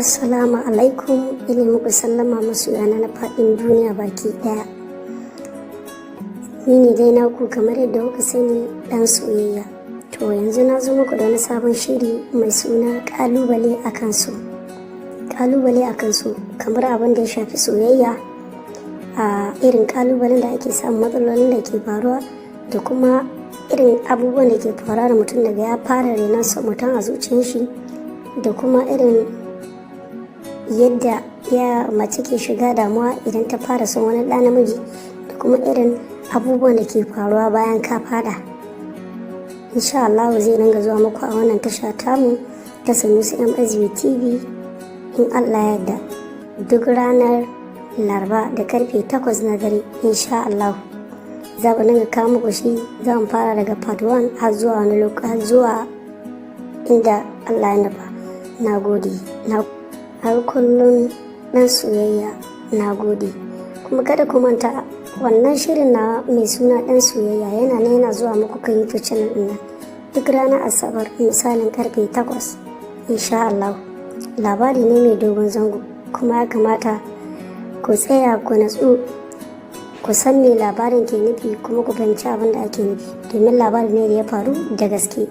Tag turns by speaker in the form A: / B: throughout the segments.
A: Assalamu alaikum, ina muku sallama masu yana na faɗin duniya baki ɗaya. Ni ne dai naku kamar yadda kuka sani ɗan soyayya. To yanzu na zo muku da wani sabon shiri mai suna ƙalubale a kansu. Ƙalubale a kansu kamar abin da ya shafi soyayya, a irin ƙalubalen da ake samun matsalolin da ke faruwa da kuma irin abubuwan da ke faruwa da mutum daga ya fara renon mutum a zuciyar shi, da kuma irin yadda ya mace ke shiga damuwa idan ta fara son wani ɗa namiji, da kuma irin abubuwan da ke faruwa bayan ka fada. Insha Allah zai dinga zuwa muku a wannan tasha tamu ta Sanusi M SB TV in Allah yadda, duk ranar Laraba da karfe 8 na dare. Insha Allah za mu dinga kawo muku shi. Za mu fara daga part 1 har zuwa wani lokaci, zuwa inda Allah ya nufa. Na gode. Har kullum ɗan soyayya, na gode. Kuma kada ku manta wannan shirin na mai suna ɗan soyayya yana zuwa muku kan YouTube channel ɗin nan duk ranar Asabar misalin karfe 8 insha Allah. Labari ne mai dogon zango, kuma ya kamata ku tsaya ku natsu ku san me labarin ke nufi, kuma ku fahimci abin da ake nufi, domin labari ne da ya faru da gaske.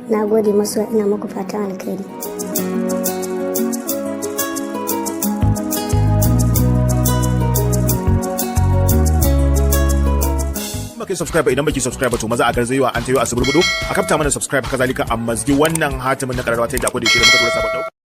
A: Na gode masu, ina muku fatan alkhairi.
B: kai subscribe idan baki subscribe to maza a garzayewa an tayo a suburbudo a kafta mana subscribe kazalika a mazgi wannan hatimin na kararwa ta yadda ku da shi da muka dora sabon dauka.